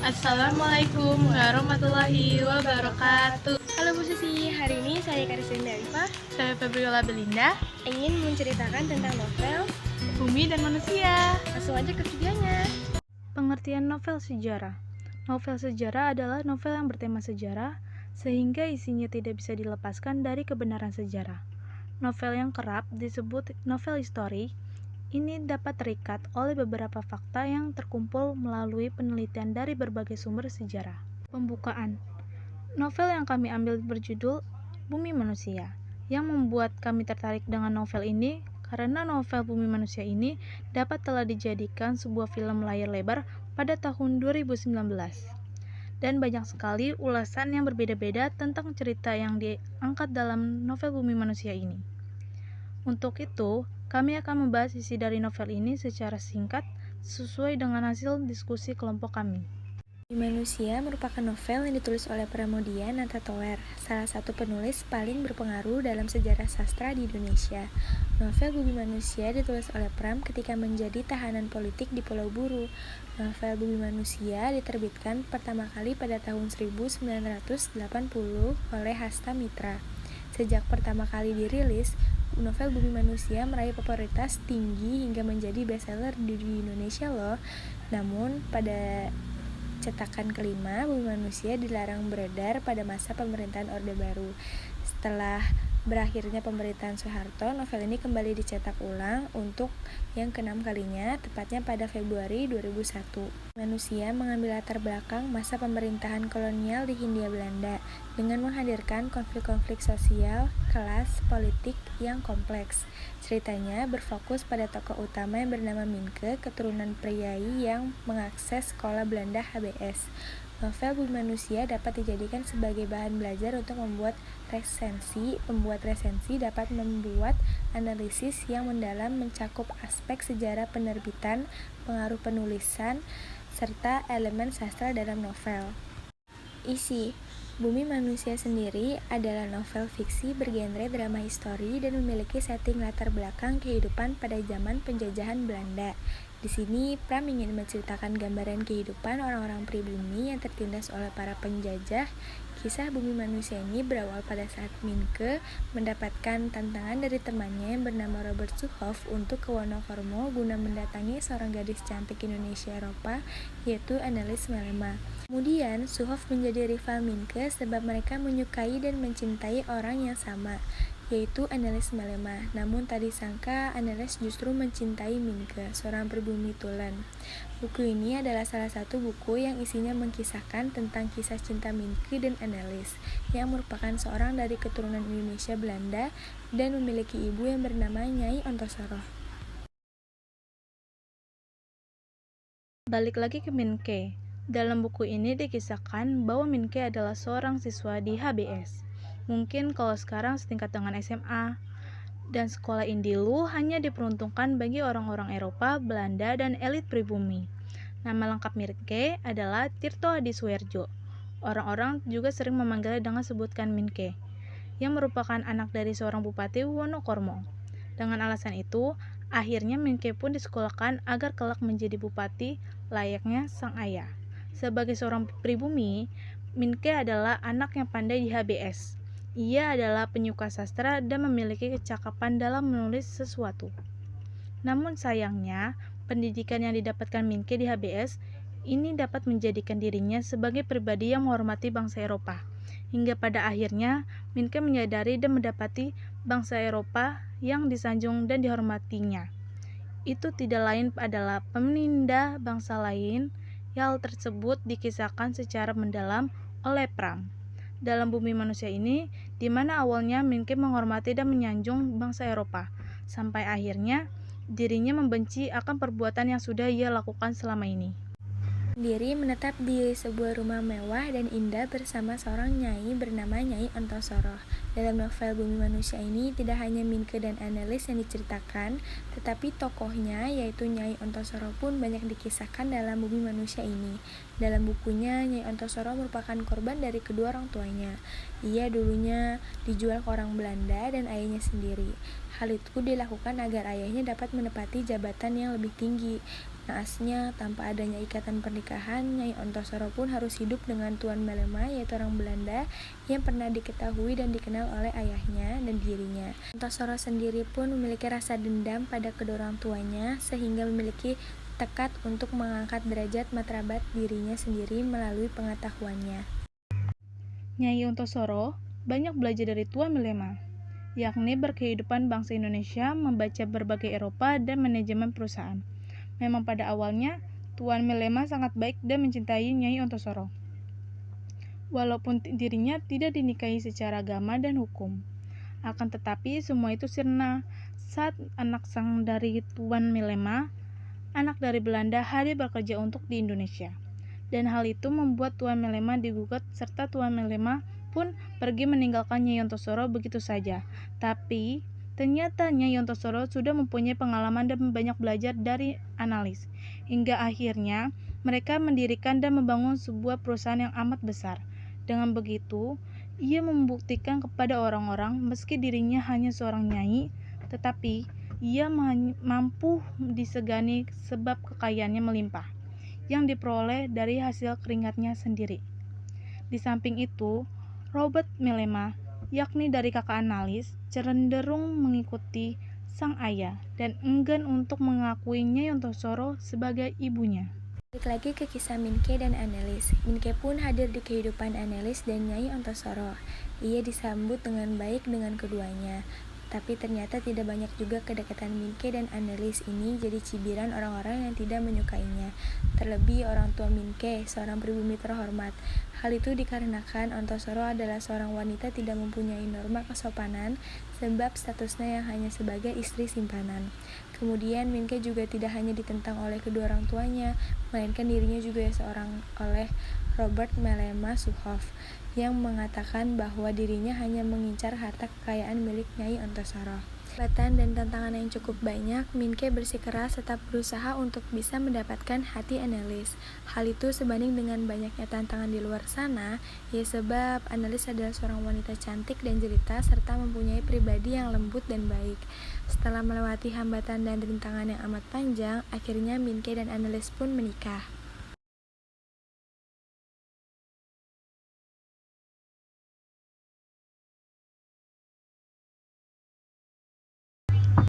Assalamualaikum warahmatullahi wabarakatuh. Halo Bu Susi, hari ini saya Karislinda Arifah Saya Febriola Belinda, ingin menceritakan tentang novel. Bumi dan Manusia. Langsung aja ke videonya. Pengertian novel sejarah. Novel sejarah adalah novel yang bertema sejarah, sehingga isinya tidak bisa dilepaskan dari kebenaran sejarah. Novel yang kerap disebut novel historik, ini dapat terikat oleh beberapa fakta yang terkumpul melalui penelitian dari berbagai sumber sejarah. Pembukaan. Novel yang kami ambil berjudul Bumi Manusia. Yang membuat kami tertarik dengan novel ini karena novel Bumi Manusia ini dapat telah dijadikan sebuah film layar lebar pada tahun 2019. Dan banyak sekali ulasan yang berbeda-beda tentang cerita yang diangkat dalam novel Bumi Manusia ini. Untuk itu, kami akan membahas isi dari novel ini secara singkat sesuai dengan hasil diskusi kelompok kami. Bumi Manusia merupakan novel yang ditulis oleh Pramoedya Natatoer, salah satu penulis paling berpengaruh dalam sejarah sastra di Indonesia. Novel Bumi Manusia ditulis oleh Pram ketika menjadi tahanan politik di Pulau Buru. Novel Bumi Manusia diterbitkan pertama kali pada tahun 1980 oleh Hasta Mitra. Sejak pertama kali dirilis, novel Bumi Manusia meraih popularitas tinggi hingga menjadi bestseller di Indonesia loh. Namun pada cetakan kelima, Bumi Manusia dilarang beredar pada masa pemerintahan Orde Baru. Setelah berakhirnya pemerintahan Soeharto, novel ini kembali dicetak ulang untuk yang keenam kalinya, tepatnya pada Februari 2001. Manusia mengambil latar belakang masa pemerintahan kolonial di Hindia Belanda dengan menghadirkan konflik-konflik sosial, kelas, politik yang kompleks. Ceritanya berfokus pada tokoh utama yang bernama Minke, keturunan priai yang mengakses sekolah Belanda HBS. Novel Bumi Manusia dapat dijadikan sebagai bahan belajar untuk membuat resensi. Pembuat resensi dapat membuat analisis yang mendalam mencakup aspek sejarah penerbitan, pengaruh penulisan, serta elemen sastra dalam novel. Isi Bumi Manusia sendiri adalah novel fiksi bergenre drama histori dan memiliki setting latar belakang kehidupan pada zaman penjajahan Belanda. Di sini, Pram ingin menceritakan gambaran kehidupan orang-orang pribumi yang tertindas oleh para penjajah. Kisah Bumi Manusia ini berawal pada saat Minke mendapatkan tantangan dari temannya yang bernama Robert Suhoff untuk ke Wonokormo guna mendatangi seorang gadis cantik Indonesia Eropa, yaitu Annelies Melema. Kemudian, Suhoff menjadi rival Minke sebab mereka menyukai dan mencintai orang yang sama, yaitu Annelies Melema. Namun tak disangka Annelies justru mencintai Minke, seorang pribumi Tulen. Buku ini adalah salah satu buku yang isinya mengisahkan tentang kisah cinta Minke dan Annelies, yang merupakan seorang dari keturunan Indonesia Belanda dan memiliki ibu yang bernama Nyai Ontosoroh. Balik lagi ke Minke. Dalam buku ini dikisahkan bahwa Minke adalah seorang siswa di HBS. Mungkin kalau sekarang setingkat dengan SMA. Dan sekolah Indilu hanya diperuntukkan bagi orang-orang Eropa, Belanda, dan elit pribumi. Nama lengkap Minke adalah Tirto Adi Suerjo. Orang-orang juga sering memanggilnya dengan sebutkan Minke, yang merupakan anak dari seorang bupati Wonokormo. Dengan alasan itu, akhirnya Minke pun disekolahkan agar kelak menjadi bupati layaknya sang ayah. Sebagai seorang pribumi, Minke adalah anak yang pandai di HBS. Ia adalah penyuka sastra dan memiliki kecakapan dalam menulis sesuatu. Namun sayangnya, pendidikan yang didapatkan Minke di HBS ini dapat menjadikan dirinya sebagai pribadi yang menghormati bangsa Eropa. Hingga pada akhirnya, Minke menyadari dan mendapati bangsa Eropa yang disanjung dan dihormatinya. Itu tidak lain adalah penindas bangsa lain. Hal tersebut dikisahkan secara mendalam oleh Pram dalam Bumi Manusia ini, di mana awalnya Minke menghormati dan menyanjung bangsa Eropa, sampai akhirnya dirinya membenci akan perbuatan yang sudah ia lakukan selama ini. Sendiri menetap di sebuah rumah mewah dan indah bersama seorang nyai bernama Nyai Ontosoroh. Dalam novel Bumi Manusia ini tidak hanya Minke dan Annelies yang diceritakan, tetapi tokohnya yaitu Nyai Ontosoroh pun banyak dikisahkan dalam Bumi Manusia ini. Dalam bukunya, Nyai Ontosoroh merupakan korban dari kedua orang tuanya. Ia dulunya dijual ke orang Belanda dan ayahnya sendiri. Hal itu dilakukan agar ayahnya dapat menepati jabatan yang lebih tinggi. Naasnya, tanpa adanya ikatan pernikahan, Nyai Ontosoro pun harus hidup dengan Tuan Melema, yaitu orang Belanda yang pernah diketahui dan dikenal oleh ayahnya dan dirinya. Ontosoro sendiri pun memiliki rasa dendam pada kedua orang tuanya, sehingga memiliki tekad untuk mengangkat derajat martabat dirinya sendiri melalui pengetahuannya. Nyai Ontosoro banyak belajar dari Tuan Melema, yakni berkehidupan bangsa Indonesia, membaca berbagai Eropa, dan manajemen perusahaan. Memang pada awalnya, Tuan Melema sangat baik dan mencintai Nyai Ontosoro. Walaupun dirinya tidak dinikahi secara agama dan hukum. Akan tetapi semua itu sirna saat anak sang dari Tuan Melema, anak dari Belanda, hadir bekerja untuk di Indonesia. Dan hal itu membuat Tuan Melema digugat serta Tuan Melema pun pergi meninggalkan Nyai Ontosoro begitu saja. Tapi ternyata Nyai Ontosoro sudah mempunyai pengalaman dan banyak belajar dari analis. Hingga akhirnya mereka mendirikan dan membangun sebuah perusahaan yang amat besar. Dengan begitu, ia membuktikan kepada orang-orang meski dirinya hanya seorang nyai, tetapi ia mampu disegani sebab kekayaannya melimpah yang diperoleh dari hasil keringatnya sendiri. Di samping itu, Robert Melema, yakni dari kakak analis, cenderung mengikuti sang ayah dan enggan untuk mengakui Nyai Ontosoro sebagai ibunya. Balik lagi ke kisah Minke dan Annelies. Minke pun hadir di kehidupan Annelies dan Nyai Ontosoro. Ia disambut dengan baik dengan keduanya. Tapi ternyata tidak banyak juga kedekatan Minke dan Annelies ini jadi cibiran orang-orang yang tidak menyukainya. Terlebih orang tua Minke, seorang pribumi terhormat. Hal itu dikarenakan Ontosoro adalah seorang wanita tidak mempunyai norma kesopanan sebab statusnya yang hanya sebagai istri simpanan. Kemudian Minke juga tidak hanya ditentang oleh kedua orang tuanya, melainkan dirinya juga seorang oleh Robert Melema Suhoff yang mengatakan bahwa dirinya hanya mengincar harta kekayaan milik Nyai Ontosoro. Hambatan dan tantangan yang cukup banyak, Minke bersikeras tetap berusaha untuk bisa mendapatkan hati Annelies. Hal itu sebanding dengan banyaknya tantangan di luar sana, ya sebab Annelies adalah seorang wanita cantik dan jelita serta mempunyai pribadi yang lembut dan baik. Setelah melewati hambatan dan rintangan yang amat panjang, akhirnya Minke dan Annelies pun menikah.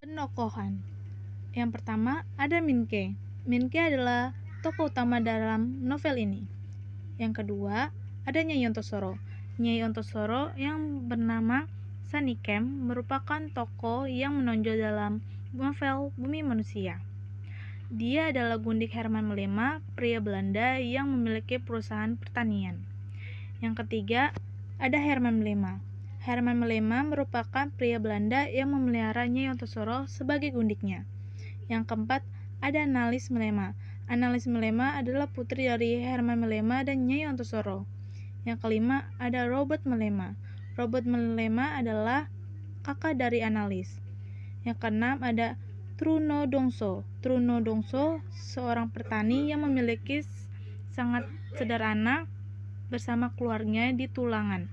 Penokohan. Yang pertama ada Minke. Minke adalah tokoh utama dalam novel ini. Yang kedua ada Nyai Ontosoro. Nyai Ontosoro yang bernama Sanikem merupakan tokoh yang menonjol dalam novel Bumi Manusia. Dia adalah Gundik Herman Melema, pria Belanda yang memiliki perusahaan pertanian. Yang ketiga ada Herman Melema. Herman Melema merupakan pria Belanda yang memelihara Nyai Ontosoro sebagai gundiknya. Yang keempat, ada Annelies Melema. Annelies Melema adalah putri dari Herman Melema dan Nyai Ontosoro. Yang kelima, ada Robert Melema. Robert Melema adalah kakak dari Annelies. Yang keenam, ada Truno Dongso. Truno Dongso seorang petani yang memiliki sangat sederhana bersama keluarganya di Tulangan.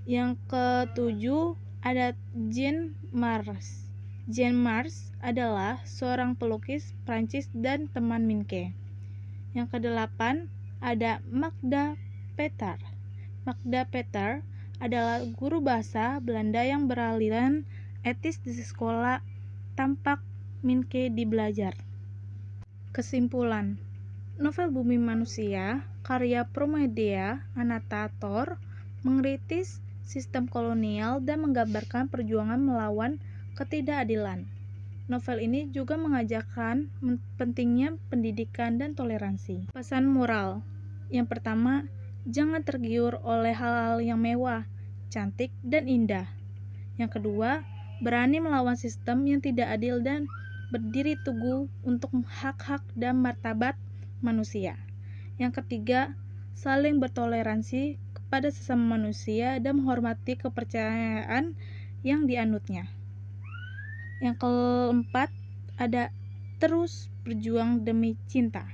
Yang ketujuh ada Jean Mars. Jean Mars adalah seorang pelukis Prancis dan teman Minke. Yang kedelapan ada Magda Petar. Magda Petar adalah guru bahasa Belanda yang beraliran etis di sekolah tampak Minke di belajar. Kesimpulan, novel Bumi Manusia karya Promedia Anatator mengkritis sistem kolonial dan menggambarkan perjuangan melawan ketidakadilan. Novel ini juga mengajarkan pentingnya pendidikan dan toleransi. Pesan moral. Yang pertama, jangan tergiur oleh hal-hal yang mewah, cantik, dan indah. Yang kedua, berani melawan sistem yang tidak adil dan berdiri teguh untuk hak-hak dan martabat manusia. Yang ketiga, saling bertoleransi kepada sesama manusia dan menghormati kepercayaan yang dianutnya. Yang keempat, ada terus berjuang demi cinta.